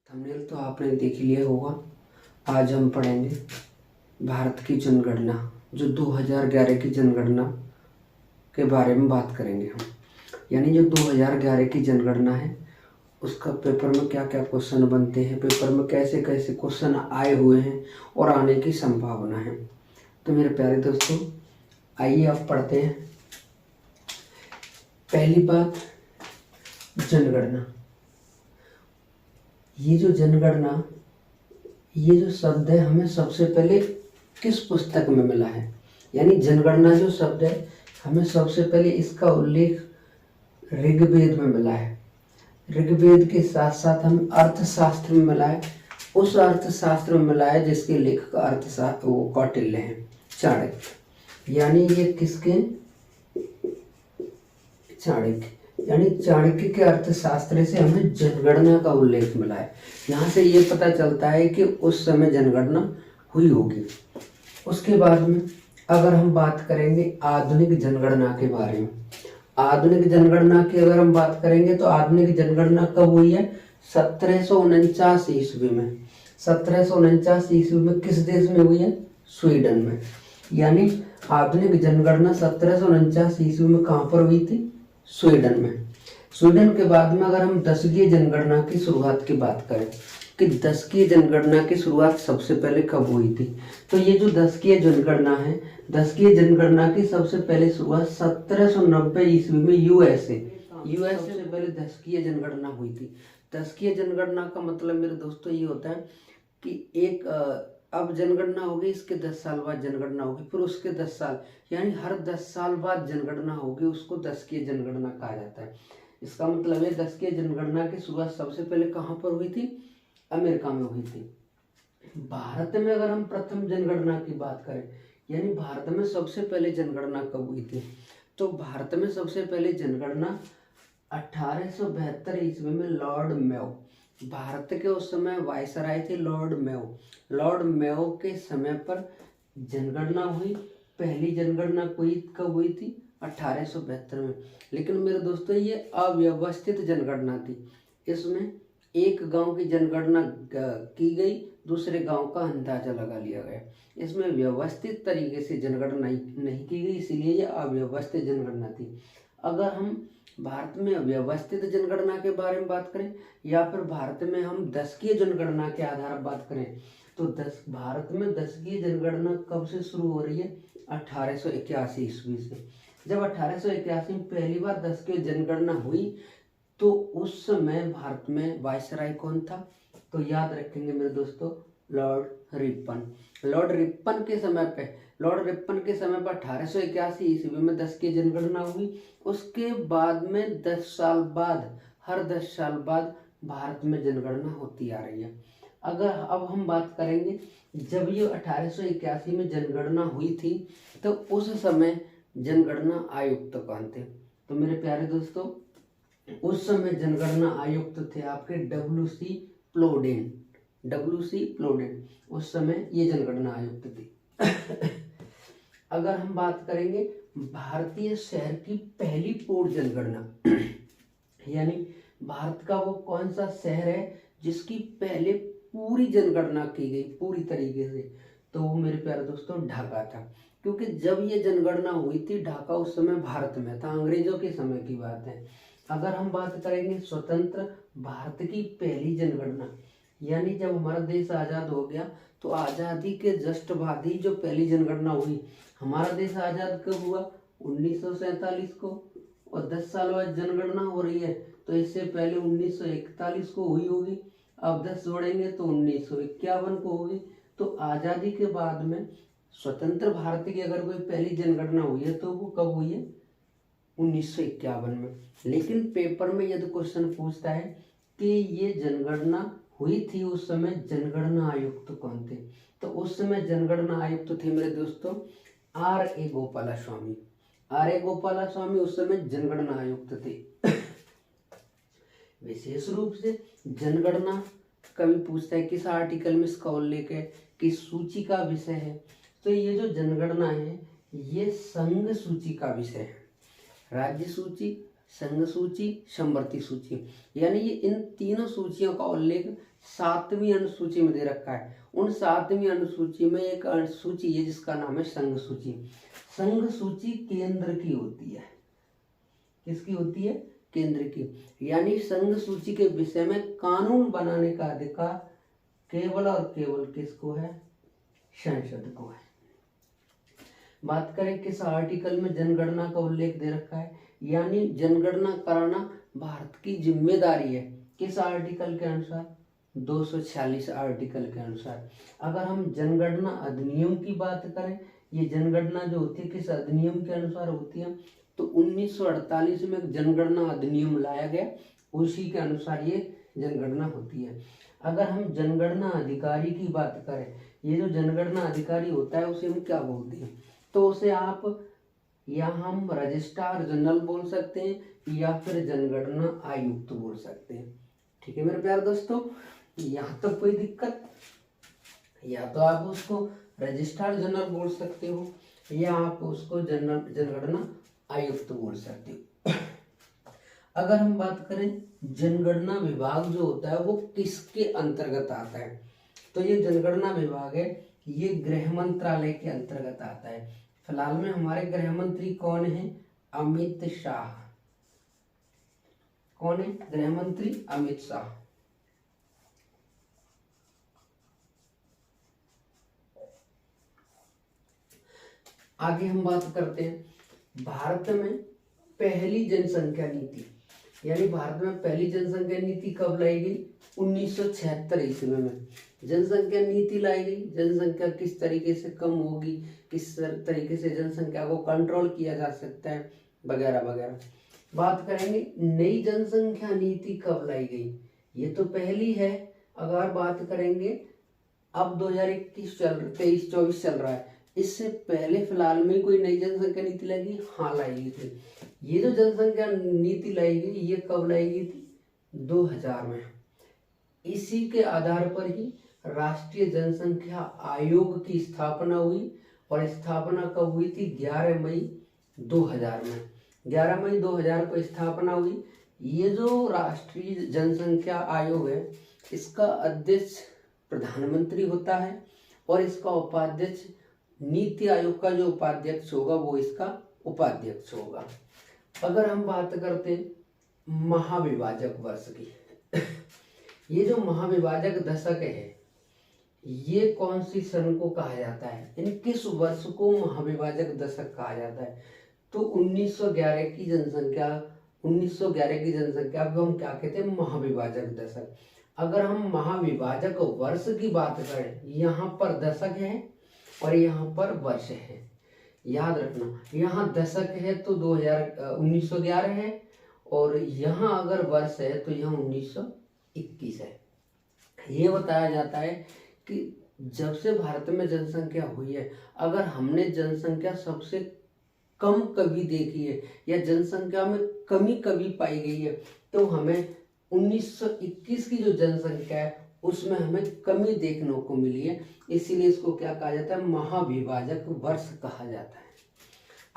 Thumbnail तो आपने देख लिया होगा। आज हम पढ़ेंगे भारत की जनगणना, जो 2011 की जनगणना के बारे में बात करेंगे हम। यानी जो 2011 की जनगणना है उसका पेपर में क्या क्या क्वेश्चन बनते हैं, पेपर में कैसे कैसे क्वेश्चन आए हुए हैं और आने की संभावना है। तो मेरे प्यारे दोस्तों, आइए अब पढ़ते हैं। पहली बात, जनगणना। ये जो जनगणना, ये जो शब्द है हमें सबसे पहले किस पुस्तक में मिला है? यानी जनगणना जो शब्द है हमें सबसे पहले इसका उल्लेख ऋग्वेद में मिला है। ऋग्वेद के साथ साथ हमें अर्थशास्त्र में मिला है। उस अर्थशास्त्र में मिला है जिसके लेखक अर्थशास्त्र वो कौटिल्य हैं, चाणक्य। यानी ये किसके? चाणक्य। यानी चाणक्य के अर्थशास्त्र से हमें जनगणना का उल्लेख मिला है। यहाँ से ये पता चलता है कि उस समय जनगणना हुई होगी। उसके बाद में अगर हम बात करेंगे आधुनिक जनगणना के बारे में, आधुनिक जनगणना की अगर हम बात करेंगे तो आधुनिक जनगणना कब हुई है? 1749 ईस्वी में। 1749 ईस्वी में किस देश में हुई है? स्वीडन में। यानी आधुनिक जनगणना 1749 ईस्वी में कहाँ पर हुई थी? स्वीडन में। स्वीडन के बाद में अगर हम दशकीय जनगणना की शुरुआत की बात करें कि दशकीय जनगणना की शुरुआत सबसे पहले कब हुई थी, तो ये जो दशकीय जनगणना है, दशकीय जनगणना की सबसे पहले शुरुआत 1790 ईस्वी में यूएसए से पहले दशकीय जनगणना हुई थी। दशकीय जनगणना का मतलब मेरे दोस्तों ये होता है कि एक अब जनगणना होगी, इसके 10 साल बाद जनगणना होगी, फिर उसके 10 साल, यानी हर 10 साल बाद जनगणना होगी, उसको दशकीय जनगणना कहा जाता है। इसका मतलब है दशकीय जनगणना की शुरुआत सबसे पहले कहाँ पर हुई थी? अमेरिका में हुई थी। भारत में अगर हम प्रथम जनगणना की बात करें, यानी भारत में सबसे पहले जनगणना कब हुई थी, तो भारत में सबसे पहले जनगणना 1872 ईस्वी में लॉर्ड मेयो, भारत के उस समय वायसराय थे लॉर्ड मेयो, लॉर्ड मेयो के समय पर जनगणना हुई। पहली जनगणना कब हुई थी? 1872 में। लेकिन मेरे दोस्तों ये अव्यवस्थित जनगणना थी। इसमें एक गांव की जनगणना की गई, दूसरे गांव का अंदाजा लगा लिया गया। इसमें व्यवस्थित तरीके से जनगणना नहीं की गई, इसीलिए ये अव्यवस्थित जनगणना थी। अगर हम भारत में व्यवस्थित जनगणना के बारे में बात करें या फिर भारत में हम दशकीय जनगणना के आधार पर बात करें, तो भारत में दशकीय जनगणना कब से शुरू हो रही है? 1881 ईस्वी से। जब 1881 में पहली बार दशकीय जनगणना हुई तो उस समय भारत में वायसराय कौन था? तो याद रखेंगे मेरे दोस्तों, लॉर्ड रिपन। लॉर्ड रिपन के समय पर 1881 ईस्वी में दशकीय जनगणना हुई। उसके बाद में 10 साल बाद, हर 10 साल बाद भारत में जनगणना होती आ रही है। अगर अब हम बात करेंगे जब ये 1881 में जनगणना हुई थी तो उस समय जनगणना आयुक्त कौन थे? तो मेरे प्यारे दोस्तों, उस समय जनगणना आयुक्त थे आपके डब्ल्यू.सी. प्लोडेन। उस समय ये जनगणना आयुक्त थे। अगर हम बात करेंगे भारतीय शहर की पहली पूर्ण जनगणना, यानी भारत का वो कौन सा शहर है जिसकी पहले पूरी जनगणना की गई पूरी तरीके से, तो वो मेरे प्यारे दोस्तों ढाका था। क्योंकि जब ये जनगणना हुई थी ढाका उस समय भारत में था, अंग्रेजों के समय की बात है। अगर हम बात करेंगे स्वतंत्र भारत की पहली जनगणना, यानी जब हमारा देश आज़ाद हो गया तो आज़ादी के जस्ट बाद ही जो पहली जनगणना हुई, हमारा देश आज़ाद कब हुआ? 1947 को, और 10 साल बाद जनगणना हो रही है तो इससे पहले 1941 को हुई होगी। अब 10 जोड़ेंगे तो 1951 को होगी। तो आज़ादी के बाद में स्वतंत्र भारत की अगर कोई पहली जनगणना हुई है तो वो कब हुई है? 1951 में। लेकिन पेपर में यदि क्वेश्चन पूछता है कि ये जनगणना हुई थी, उस समय जनगणना आयुक्त कौन थे, तो उस समय जनगणना आयुक्त थे मेरे दोस्तों R.A. गोपालास्वामी। R.A. गोपालास्वामी उस समय जनगणना आयुक्त थे। विशेष रूप से जनगणना कभी पूछता है किस आर्टिकल में इसका उल्लेख है, किस सूची का विषय है, तो ये जो जनगणना है ये संघ सूची का विषय है। राज्य सूची, संघ सूची, समवर्ती सूची, यानी ये इन तीनों सूचियों का उल्लेख 7वीं अनुसूची में दे रखा है। उन 7वीं अनुसूची में एक अनुसूची है जिसका नाम है संघ सूची। संघ सूची केंद्र की होती है। किसकी होती है? केंद्र की। यानी संघ सूची के विषय में कानून बनाने का अधिकार केवल और केवल किसको है? संसद को है। बात करें किस आर्टिकल में जनगणना का उल्लेख दे रखा है, यानी जनगणना कराना भारत की जिम्मेदारी है। किस आर्टिकल के अनुसार? 246 आर्टिकल के अनुसार। अगर हम जनगणना अधिनियम की बात करें, ये जनगणना जो होती है किस अधिनियम के अनुसार होती है? तो 1948 में एक जनगणना अधिनियम लाया गया, उसी के अनुसार ये जनगणना होती है। अगर हम जनगणना अधिकारी की बात करें, ये जो जनगणना अधिकारी होता है उसे हम क्या बोलते हैं? तो उसे आप या हम रजिस्ट्रार जनरल बोल सकते हैं या फिर जनगणना आयुक्त बोल सकते हैं। ठीक है मेरे प्यारे दोस्तों, यहाँ तक कोई दिक्कत? या तो आप उसको रजिस्ट्रार जनरल बोल सकते हो या आप उसको जनगणना आयुक्त बोल सकते हो। अगर हम बात करें जनगणना विभाग जो होता है वो किसके अंतर्गत आता है, तो ये जनगणना विभाग है, ये गृह मंत्रालय के अंतर्गत आता है। फिलहाल में हमारे गृह मंत्री कौन है? अमित शाह। कौन है गृह मंत्री? अमित शाह। आगे हम बात करते हैं भारत में पहली जनसंख्या नीति, यानी भारत में पहली जनसंख्या नीति कब लाई गई? 1976 ईस्वी में जनसंख्या नीति लाई गई। जनसंख्या किस तरीके से कम होगी, किस तरीके से जनसंख्या को कंट्रोल किया जा सकता है, वगैरह वगैरह बात करेंगे। नई जनसंख्या नीति कब लाई गई? ये तो पहली है। अगर बात करेंगे अब 2021 23-24 चल रहा है, इससे पहले फिलहाल में कोई नई जनसंख्या नीति लाई? हाँ लाई गई थी। ये जो जनसंख्या नीति लाई गई ये कब लाई गई थी? 2000 में। इसी के आधार पर ही राष्ट्रीय जनसंख्या आयोग की स्थापना हुई, और स्थापना कब हुई थी? 11 मई 2000 में। 11 मई 2000 को स्थापना हुई। ये जो राष्ट्रीय जनसंख्या आयोग है इसका अध्यक्ष प्रधानमंत्री होता है, और इसका उपाध्यक्ष नीति आयोग का जो उपाध्यक्ष होगा वो इसका उपाध्यक्ष होगा। अगर हम बात करते हैं महाविभाजक वर्ष की, ये जो महाविभाजक दशक है ये कौन सी सन को कहा जाता है? इन किस वर्ष को महाविभाजक दशक कहा जाता है? तो 1911 की जनसंख्या, 1911 की जनसंख्या को हम क्या कहते हैं? महाविभाजक दशक। अगर हम महाविभाजक वर्ष की बात करें, यहाँ पर दशक है और यहाँ पर वर्ष है। याद रखना, यहाँ दशक है तो 1911 है, और यहाँ अगर वर्ष है तो यहाँ 1921 है। ये बताया जाता है कि जब से भारत में जनसंख्या हुई है, अगर हमने जनसंख्या सबसे कम कभी देखी है या जनसंख्या में कमी कभी पाई गई है, तो हमें 1921 की जो जनसंख्या है उसमें हमें कमी देखने को मिली है। इसीलिए इसको क्या कहा जाता है? महाविभाजक वर्ष कहा जाता है।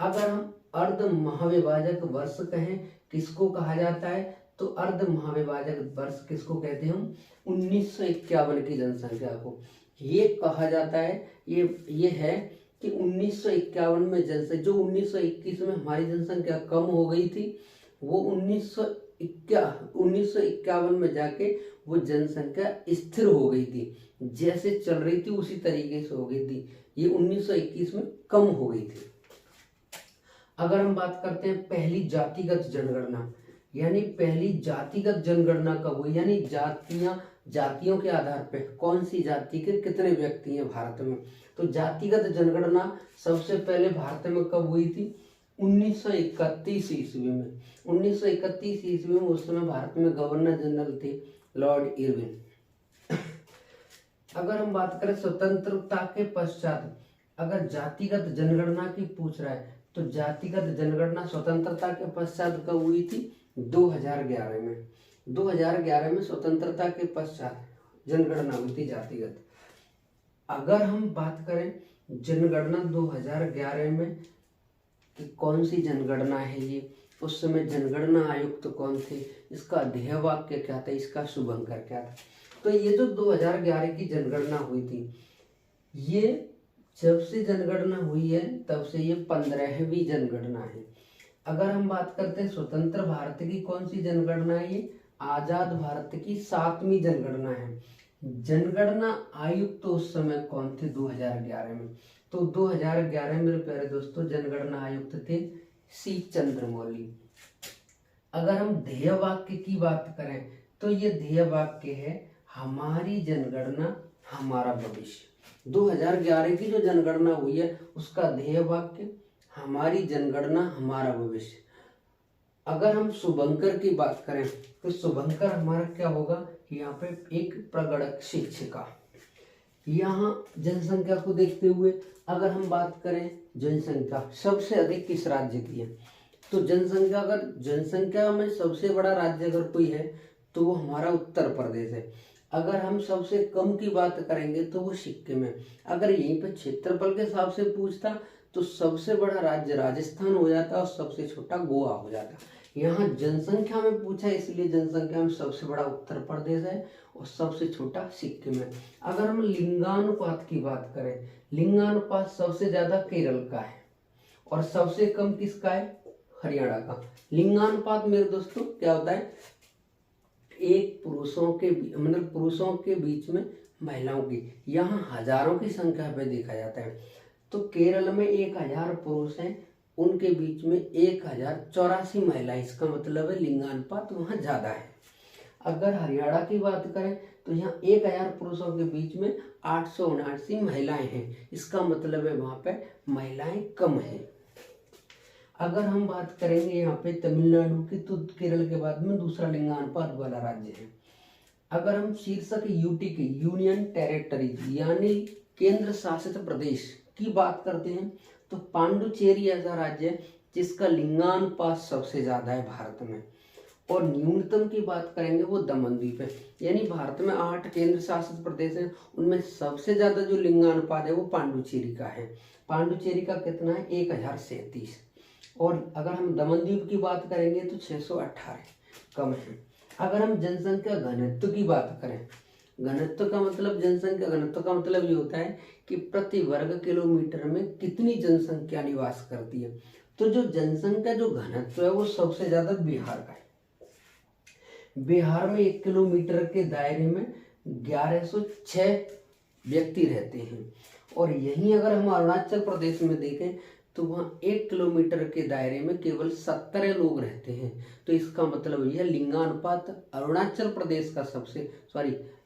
अगर हम अर्ध महाविभाजक वर्ष कहें, किसको कहा जाता है? तो अर्ध महाविभाजक वर्ष किसको कहते हैं हम? 1951 की जनसंख्या को ये कहा जाता है। ये है कि 1951 में जनसंख्या, जो 1921 में हमारी जनसंख्या कम हो गई थी, वो 1951 में जाके वो जनसंख्या स्थिर हो गई थी। जैसे चल रही थी उसी तरीके से हो गई थी। ये 1921 में कम हो गई थी। अगर हम बात करते हैं पहली जातिगत जनगणना, यानी पहली जातिगत जनगणना कब हुई? यानी जातियों के आधार पे कौन सी जाति के कितने व्यक्ति हैं भारत में, तो जातिगत जनगणना सबसे पहले भारत में कब हुई थी? 1931 ईस्वी में। 1931 ईस्वी में उस समय भारत में गवर्नर जनरल थे लॉर्ड इरविन। अगर हम बात करें स्वतंत्रता के पश्चात, अगर जातिगत जनगणना की पूछ रहा है, तो जातिगत जनगणना स्वतंत्रता के पश्चात कब हुई थी? 2011 में। 2011 में स्वतंत्रता के पश्चात जनगणना हुई थी जातिगत। अगर हम बात करें जनगणना 2011 में कि कौन सी जनगणना है ये, उस समय जनगणना आयुक्त कौन थे, इसका ध्येय वाक्य क्या था, इसका शुभंकर क्या था। तो ये जो 2011 की जनगणना हुई थी, ये जब से जनगणना हुई है तब से ये 15वीं जनगणना है। अगर हम बात करते हैं स्वतंत्र भारत की कौन सी जनगणना है, ये आजाद भारत की 7वीं जनगणना है। जनगणना आयुक्त तो उस समय कौन थे 2011 में, तो 2011 में मेरे प्यारे दोस्तों जनगणना आयुक्त थे सी चंद्रमौली। अगर हम ध्येय वाक्य की बात करें तो ये ध्येय वाक्य है हमारी जनगणना हमारा भविष्य। 2011 की जो जनगणना हुई है उसका ध्येय वाक्य हमारी जनगणना हमारा भविष्य। अगर हम शुभंकर की बात करें तो शुभंकर हमारा क्या होगा, यहाँ पे एक प्रगणक शिक्षिका। यहाँ जनसंख्या को देखते हुए अगर हम बात करें जनसंख्या सबसे अधिक किस राज्य की है, तो जनसंख्या, अगर जनसंख्या में सबसे बड़ा राज्य अगर कोई है तो वो हमारा उत्तर प्रदेश है। अगर हम सबसे कम की बात करेंगे तो वो सिक्किम है। अगर यहीं पे क्षेत्रफल के हिसाब से पूछता तो सबसे बड़ा राज्य राजस्थान हो जाता और सबसे छोटा गोवा हो जाता। यहाँ जनसंख्या में पूछा इसलिए जनसंख्या में सबसे बड़ा उत्तर प्रदेश है और सबसे छोटा सिक्किम है। अगर हम लिंगानुपात की बात करें, लिंगानुपात सबसे ज्यादा केरल का है और सबसे कम किसका है, हरियाणा का। लिंगानुपात मेरे दोस्तों क्या होता है, एक पुरुषों के मतलब पुरुषों के बीच में महिलाओं की, यहाँ हजारों की संख्या पे देखा जाता है। तो केरल में 1000 पुरुष हैं, उनके बीच में 1084 महिलाएं, इसका मतलब है लिंगानुपात वहाँ ज्यादा है। अगर हरियाणा की बात करें तो यहाँ 1000 पुरुषों के बीच में 879 महिलाएं हैं, इसका मतलब है वहाँ पे महिलाएं कम हैं। अगर हम बात करेंगे यहाँ पे तमिलनाडु की, तो केरल के बाद में दूसरा लिंगानुपात वाला राज्य है। अगर हम शीर्षक यूटी की, यूनियन टेरिटरी यानी केंद्र शासित प्रदेश की बात करते हैं तो पांडुचेरी ऐसा राज्य है जिसका लिंगानुपात सबसे ज्यादा है भारत में। और न्यूनतम की बात करेंगे वो दमनद्वीप है। यानी भारत में 8 केंद्र शासित प्रदेश हैं, उनमें सबसे ज्यादा जो लिंगानुपात है वो पांडुचेरी का है। पांडुचेरी का कितना है, 1037। और अगर हम दमनद्वीप की बात करेंगे तो 618 कम है। अगर हम जनसंख्या घनत्व की बात करें, घनत्व का मतलब, जनसंख्या घनत्व का मतलब ये होता है कि प्रति वर्ग किलोमीटर में कितनी जनसंख्या निवास करती है। तो जो जनसंख्या जो घनत्व है वो सबसे ज्यादा बिहार का है। बिहार में 1 किलोमीटर के दायरे में 1106 व्यक्ति रहते हैं। और यहीं अगर हम अरुणाचल प्रदेश में देखें तो वहाँ 1 किलोमीटर के दायरे में केवल 17 लोग रहते हैं। तो इसका मतलब यह लिंगानुपात अरुणाचल प्रदेश का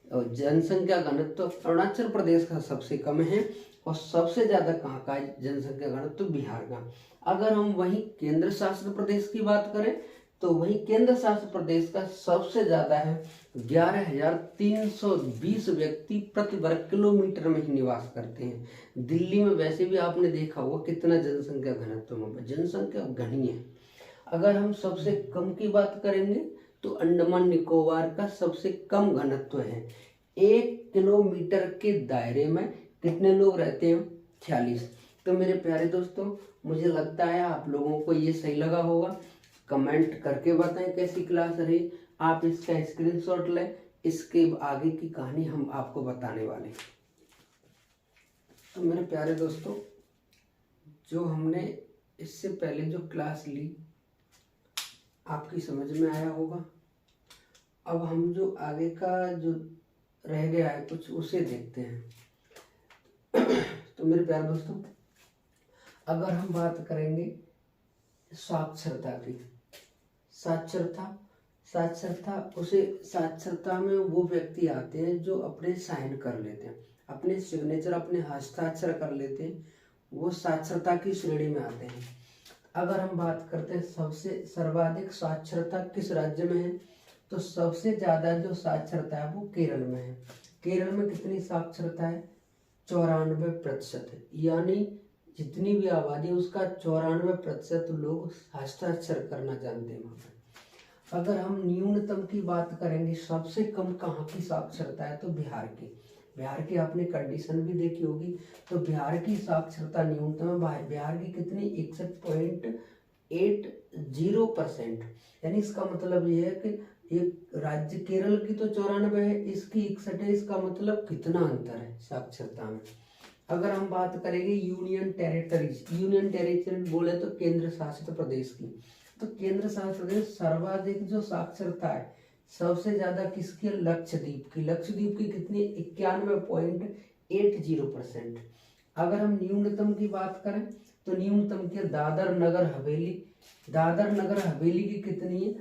जनसंख्या घनत्व अरुणाचल प्रदेश का सबसे कम है और सबसे ज्यादा कहाँ का है जनसंख्या घनत्व, बिहार का। अगर हम वहीं केंद्र शासित प्रदेश की बात करें तो वहीं केंद्र शासित प्रदेश का सबसे ज्यादा है, 11,320 व्यक्ति प्रति वर्ग किलोमीटर में ही निवास करते हैं। दिल्ली में वैसे भी आपने देखा होगा कितना जनसंख्या घनत्व में, जनसंख्या घनी है। अगर हम सबसे कम की बात करेंगे तो अंडमान निकोबार का सबसे कम घनत्व है। 1 किलोमीटर के दायरे में कितने लोग रहते हैं, 46। तो मेरे प्यारे दोस्तों, मुझे लगता है आप लोगों को ये सही लगा होगा। कमेंट करके बताएं कैसी क्लास रही। आप इसका स्क्रीनशॉट लें, इसके आगे की कहानी हम आपको बताने वाले हैं। तो मेरे प्यारे दोस्तों, जो हमने इससे पहले जो क्लास ली आपकी समझ में आया होगा। अब हम जो आगे का जो रह गया है कुछ उसे देखते हैं। तो मेरे प्यारे दोस्तों, अगर हम बात करेंगे साक्षरता की, साक्षरता में वो व्यक्ति आते हैं जो अपने साइन कर लेते हैं, अपने सिग्नेचर, अपने हस्ताक्षर कर लेते हैं, वो साक्षरता की श्रेणी में आते हैं। अगर हम बात करते हैं सबसे सर्वाधिक साक्षरता किस राज्य में है, तो सबसे ज्यादा जो साक्षरता है वो केरल में है। केरल में कितनी साक्षरता है, 94%। यानी जितनी भी आबादी है उसका 94% लोग हस्ताक्षर करना जानते हैं वहाँ पर। अगर हम न्यूनतम की बात करेंगे, सबसे कम कहाँ की साक्षरता है, तो बिहार की। बिहार की आपने कंडीशन भी देखी होगी। तो बिहार की साक्षरता न्यूनतम है, बिहार की कितनी, 80%। यानी इसका मतलब ये है कि एक राज्य केरल की तो 94 है, इसकी 61 है। इसका मतलब कितना अंतर है साक्षरता में। अगर हम बात करेंगे यूनियन टेरिटरी बोले तो केंद्र शासित प्रदेश की, तो केंद्र शासित प्रदेश सर्वाधिक जो साक्षरता है सबसे ज्यादा किसकी? लक्षद्वीप की। लक्षद्वीप की कितनी? 91.80%। अगर हम न्यूनतम की बात करें तो न्यूनतम की दादर नगर हवेली, दादर नगर हवेली की कितनी है?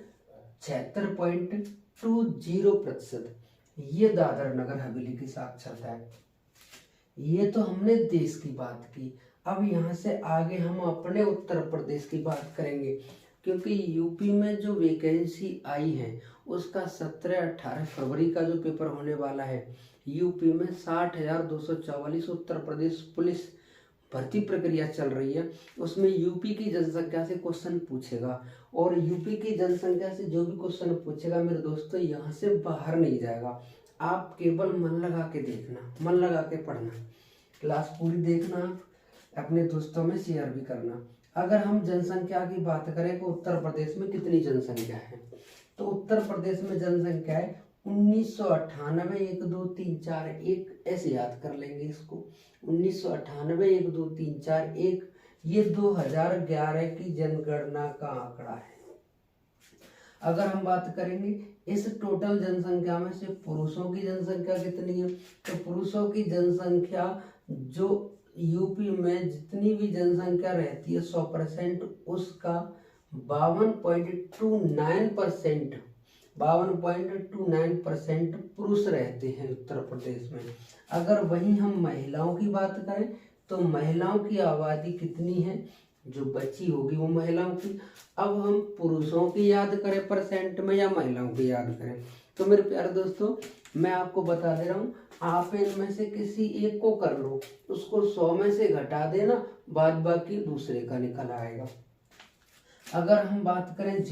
76.20%। ये दादर नगर हवेली की साक्षरता है। ये तो हमने देश की बात की। अब यहाँ से आगे हम अपने उत्तर प्रदेश की बात करेंगे, क्योंकि यूपी में जो वैकेंसी आई है उसका 17-18 फरवरी का जो पेपर होने वाला है। यूपी में 60,244 उत्तर प्रदेश पुलिस भर्ती प्रक्रिया चल रही है। उसमें यूपी की जनसंख्या से क्वेश्चन पूछेगा, और यूपी की जनसंख्या से जो भी क्वेश्चन पूछेगा मेरे दोस्तों यहाँ से बाहर नहीं जाएगा। आप केवल मन लगा के देखना, मन लगा के पढ़ना, क्लास पूरी देखना, आप अपने दोस्तों में शेयर भी करना। अगर हम जनसंख्या की बात करें तो उत्तर प्रदेश में कितनी जनसंख्या है, तो उत्तर प्रदेश में जनसंख्या है 1998 1 2 3 4 1, ऐसे याद कर लेंगे इसको। 1998 1 2 3 4 1, ये 2011 की जनगणना का आंकड़ा है। अगर हम बात करेंगे इस टोटल जनसंख्या में से पुरुषों की जनसंख्या कितनी है, तो पुरुषों की जनसंख्या जो यूपी में जितनी भी जनसंख्या रहती है 100%, उसका 52.29% 52.29% पुरुष रहते हैं उत्तर प्रदेश में। अगर वहीं हम महिलाओं की बात करें तो महिलाओं की आबादी कितनी है जो बची होगी वो महिलाओं की। अब हम पुरुषों की याद करें परसेंट में या महिलाओं की याद करें, तो मेरे प्यारे दोस्तों मैं आपको बता दे रहा हूँ, आप इनमें से किसी एक को कर लो, उसको 100 में से घटा देना, बाद बाकी दूसरे का निकल आएगा। अगर हम बात करें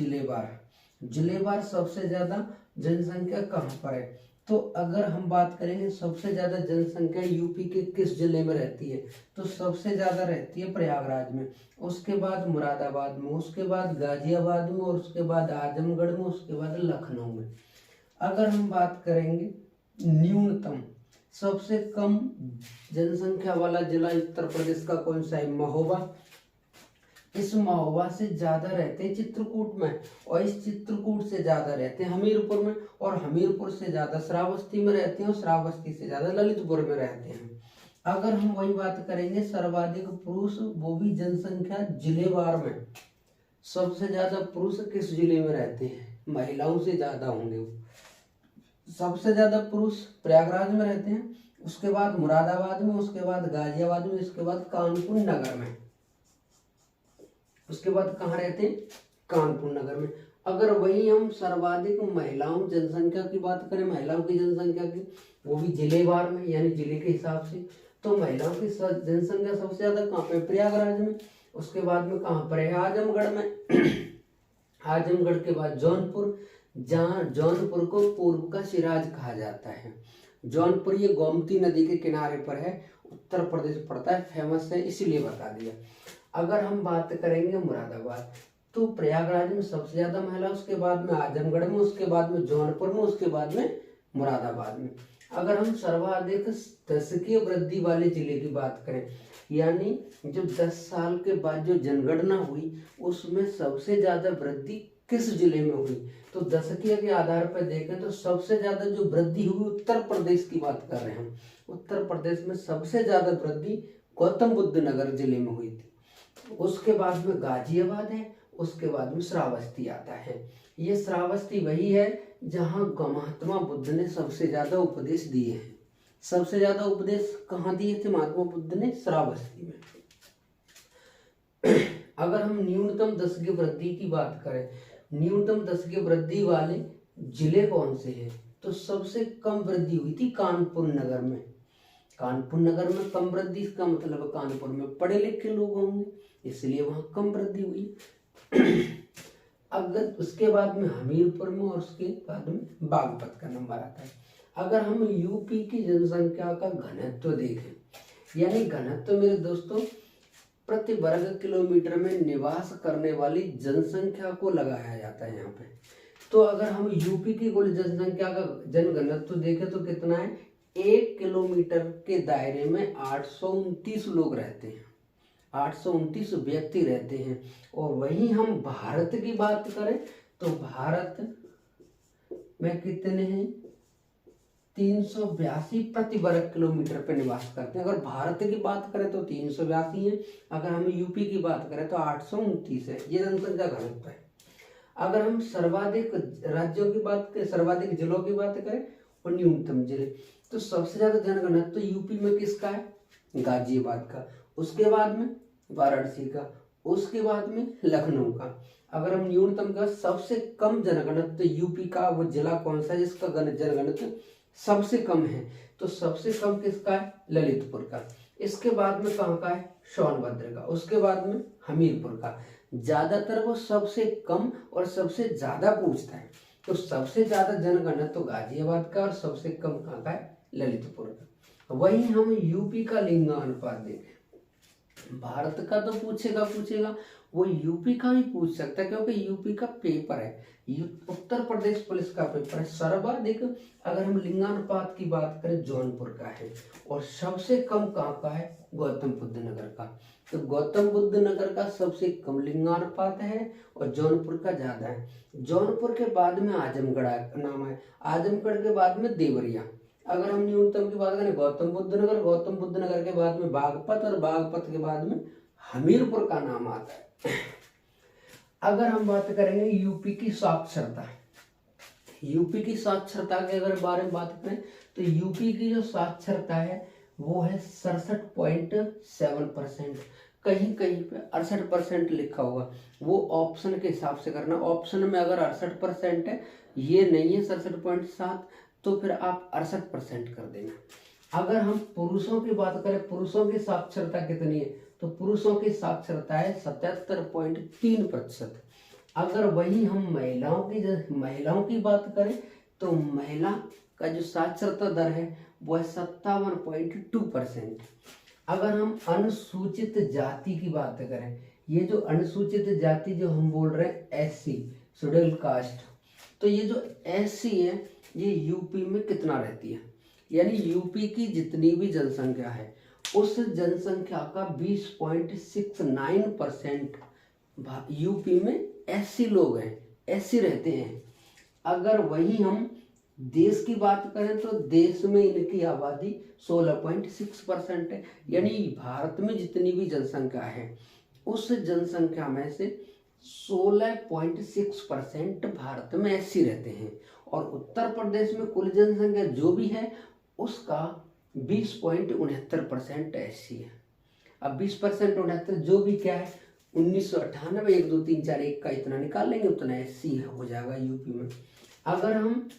जिलेवार सबसे ज्यादा जनसंख्या कहाँ पर है, तो अगर हम बात करेंगे सबसे ज्यादा जनसंख्या यूपी के किस जिले में रहती है, तो सबसे ज्यादा रहती है प्रयागराज में, उसके बाद मुरादाबाद में, उसके बाद गाजियाबाद में, और उसके बाद आजमगढ़ में, उसके बाद लखनऊ में। अगर हम बात करेंगे न्यूनतम सबसे कम जनसंख्या वाला जिला उत्तर प्रदेश का कौन सा है? महोबा। इस महोबा से ज्यादा रहते हैं चित्रकूट में, और इस चित्रकूट से ज्यादा रहते हैं हमीरपुर में, और हमीरपुर से ज्यादा श्रावस्ती में रहते हैं, और श्रावस्ती से ज्यादा ललितपुर में रहते हैं। अगर हम वही बात करेंगे सर्वाधिक पुरुष, वो भी जनसंख्या जिलेवार में, सबसे ज्यादा पुरुष किस जिले में रहते हैं? महिलाओं से ज्यादा होंगे। सबसे ज्यादा पुरुष प्रयागराज में रहते हैं, उसके बाद मुरादाबाद में, उसके बाद गाजियाबाद में, उसके बाद कानपुर नगर में। उसके बाद कहाँ रहते हैं? कानपुर नगर में। अगर वही हम सर्वाधिक महिलाओं जनसंख्या की बात करें, महिलाओं की जनसंख्या की, वो भी जिलेवार में यानी जिले के हिसाब से, तो महिलाओं की जनसंख्या सबसे ज्यादा कहाँ पे? प्रयागराज में। उसके बाद में कहाँ पर है? आजमगढ़ में। आजमगढ़ के बाद जौनपुर, जहाँ जौनपुर को पूर्व का सिराज कहा जाता है। जौनपुर ये गोमती नदी के किनारे पर है, उत्तर प्रदेश पड़ता है, फेमस है इसीलिए बता दिया। अगर हम बात करेंगे मुरादाबाद, तो प्रयागराज में सबसे ज्यादा महिला, उसके बाद में आजमगढ़ में, उसके बाद में जौनपुर में, उसके बाद में मुरादाबाद में। अगर हम सर्वाधिक दशकीय वृद्धि वाले जिले की बात करें, यानी जो 10 साल के बाद जो जनगणना हुई उसमें सबसे ज्यादा वृद्धि किस जिले में हुई, तो दशकीय के आधार पर देखें तो सबसे ज्यादा जो वृद्धि हुई उत्तर प्रदेश की बात कर रहे हैं हम। उत्तर प्रदेश में सबसे ज्यादा वृद्धि गौतम बुद्ध नगर जिले में हुई थी। उसके बाद में गाजियाबाद है, उसके बाद में श्रावस्ती आता है। ये श्रावस्ती वही है जहां महात्मा बुद्ध ने सबसे ज्यादा उपदेश दिए हैं। सबसे ज्यादा उपदेश कहाँ दिए थे महात्मा बुद्ध ने? श्रावस्ती में। अगर हम न्यूनतम दशकीय वृद्धि की बात करें, न्यूनतम दशकीय वृद्धि वाले जिले कौन से हैं, तो सबसे कम वृद्धि हुई थी कानपुर नगर में। कानपुर नगर में कम वृद्धि, इसका मतलब कानपुर में पढ़े लिखे लोग होंगे, इसलिए वहां कम वृद्धि हुई। अगर उसके बाद में हमीरपुर में, और उसके बाद में बागपत का नंबर आता है। अगर हम यूपी की जनसंख्या का घनत्व देखें, यानी घनत्व मेरे दोस्तों प्रति वर्ग किलोमीटर में निवास करने वाली जनसंख्या को लगाया जाता है यहाँ पे। तो अगर हम यूपी की कुल जनसंख्या का जनघनत्व देखें तो कितना है, 1 किलोमीटर के दायरे में 829 लोग रहते हैं, 829 व्यक्ति रहते हैं। और वहीं हम भारत की बात करें तो भारत में कितने हैं, 382 प्रति वर्ग किलोमीटर पे निवास करते हैं। अगर भारत की बात करें तो 382 है, अगर हम यूपी की बात करें तो 829 है। ये जनसंख्या घनत्व है। अगर हम सर्वाधिक राज्यों की बात करें, सर्वाधिक जिलों की बात करें और न्यूनतम जिले, तो सबसे ज्यादा जनघनत्व यूपी में किसका है, गाजियाबाद का, उसके बाद में वाराणसी का, उसके बाद में लखनऊ का। अगर हम न्यूनतम का, सबसे कम जनघनत्व यूपी का वो जिला कौन सा है जिसका जनघनत्व सबसे कम है, तो सबसे कम किसका है, ललितपुर का। इसके बाद में कहाँ का है, सोनभद्र का, उसके बाद में हमीरपुर का। ज्यादातर वो सबसे कम और सबसे ज्यादा पूछता है, तो सबसे ज्यादा जनघनत्व तो गाजियाबाद का और सबसे कम कहाँ का है, ललितपुर का। वहीं हम यूपी का लिंगानुपात देखें, भारत का तो पूछेगा, वो यूपी का भी पूछ सकता है क्योंकि यूपी का पेपर है, उत्तर प्रदेश पुलिस का पेपर है। सर्वाधिक अगर हम लिंगानुपात की बात करें जौनपुर का है, और सबसे कम कहाँ का है, गौतम बुद्ध नगर का। तो गौतम बुद्ध नगर का सबसे कम लिंगानुपात है और जौनपुर का ज्यादा है। जौनपुर के बाद में आजमगढ़ नाम है, आजमगढ़ के बाद में देवरिया। अगर हम न्यूनतम की बात करें गौतम बुद्ध नगर, गौतम बुद्ध नगर के बाद में बागपत और बागपत के बाद में हमीरपुर का नाम आता है। अगर हम बात करेंगे यूपी की साक्षरता, यूपी की साक्षरता के अगर बारे में बात करें तो यूपी की जो साक्षरता है वो है 67.7%। कहीं कहीं पे 68% लिखा होगा, वो ऑप्शन के हिसाब से करना। ऑप्शन में अगर 68% है, ये नहीं है 67.7, तो फिर आप 68% कर देना। अगर हम पुरुषों की बात करें, पुरुषों की साक्षरता कितनी है, तो पुरुषों की साक्षरता है 77.3%। अगर वही हम महिलाओं की बात करें तो महिला का जो साक्षरता दर है वो है 57.2%। अगर हम अनुसूचित जाति की बात करें, ये जो अनुसूचित जाति जो हम बोल रहे हैं एससी, शेड्यूल कास्ट, तो ये जो एससी है ये यूपी में कितना रहती है, यानी यूपी की जितनी भी जनसंख्या है उस जनसंख्या का 20.69% यूपी में एससी लोग हैं, एससी रहते हैं। अगर वही हम देश की बात करें तो देश में इनकी आबादी 16.6% है, यानी भारत में जितनी भी जनसंख्या है उस जनसंख्या में से 16.6% भारत में एससी रहते हैं। और उत्तर प्रदेश में कुल जनसंख्या जो भी है उसका 20.69% एससी है। अब 20% 69 जो भी क्या है 1998 1 2 3 4 1 का इतना निकाल लेंगे उतना एससी हो जाएगा यूपी में। अगर हम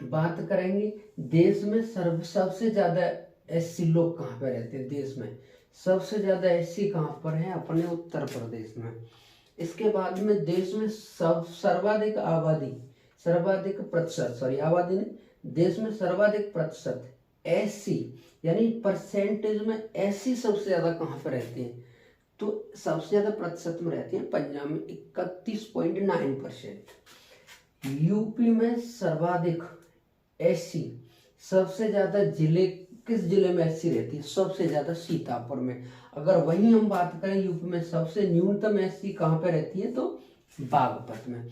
बात करेंगे देश में सबसे ज्यादा एससी लोग कहाँ पे रहते हैं, देश में सबसे ज्यादा एससी कहाँ पर है, अपने उत्तर प्रदेश में। इसके बाद में देश में सर्वाधिक प्रतिशत एससी यानी परसेंटेज में एससी सबसे ज्यादा कहाँ पे रहते हैं, तो सबसे ज्यादा प्रतिशत में रहते हैं पंजाब में 31.9%। यूपी में सर्वाधिक एससी सबसे ज्यादा किस जिले में एससी रहती है, सबसे ज्यादा सीतापुर में। अगर वहीं हम बात करें यूपी में सबसे न्यूनतम एससी कहाँ पे रहती है तो बागपत में।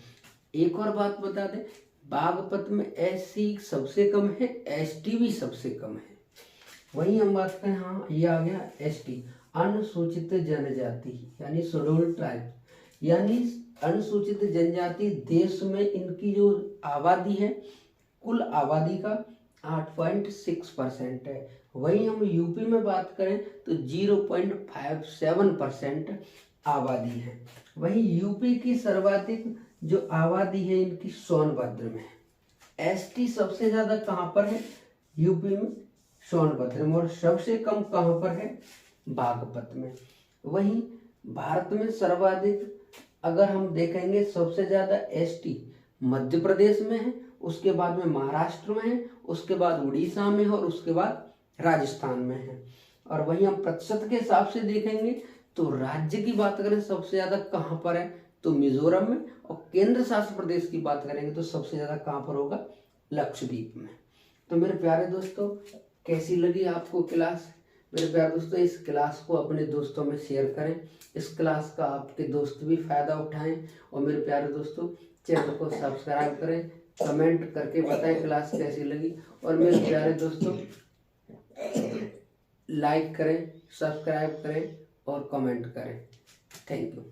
एक और बात बता दें, बागपत में एससी सबसे कम है, एसटी भी सबसे कम है। वहीं हम बात करें, हाँ ये आ गया एसटी, अनुसूचित जनजाति यानी शेड्यूल्ड ट्राइब, यानी अनुसूचित जनजाति देश में इनकी जो आबादी है कुल आबादी का 8.6% है। वहीं हम यूपी में बात करें तो 0.57% आबादी है। वहीं यूपी की सर्वाधिक जो आबादी है इनकी सोनभद्र में है। एसटी सबसे ज्यादा कहाँ पर है यूपी में, सोनभद्र में, और सबसे कम कहाँ पर है, बागपत में। वहीं भारत में सर्वाधिक अगर हम देखेंगे सबसे ज्यादा एसटी मध्य प्रदेश में है, उसके बाद में महाराष्ट्र में है, उसके बाद उड़ीसा में है और उसके बाद राजस्थान में है। और वहीं हम प्रतिशत के हिसाब से देखेंगे तो राज्य की बात करें सबसे ज़्यादा कहाँ पर है, तो मिजोरम में। और केंद्र शासित प्रदेश की बात करेंगे तो सबसे ज़्यादा कहाँ पर होगा, लक्षद्वीप में। तो मेरे प्यारे दोस्तों, कैसी लगी आपको क्लास? मेरे प्यारे दोस्तों, इस क्लास को अपने दोस्तों में शेयर करें, इस क्लास का आपके दोस्त भी फायदा उठाएं। और मेरे प्यारे दोस्तों, चैनल को सब्सक्राइब करें, कमेंट करके बताएं क्लास कैसी लगी। और मेरे प्यारे दोस्तों, लाइक करें, सब्सक्राइब करें और कमेंट करें। Thank you.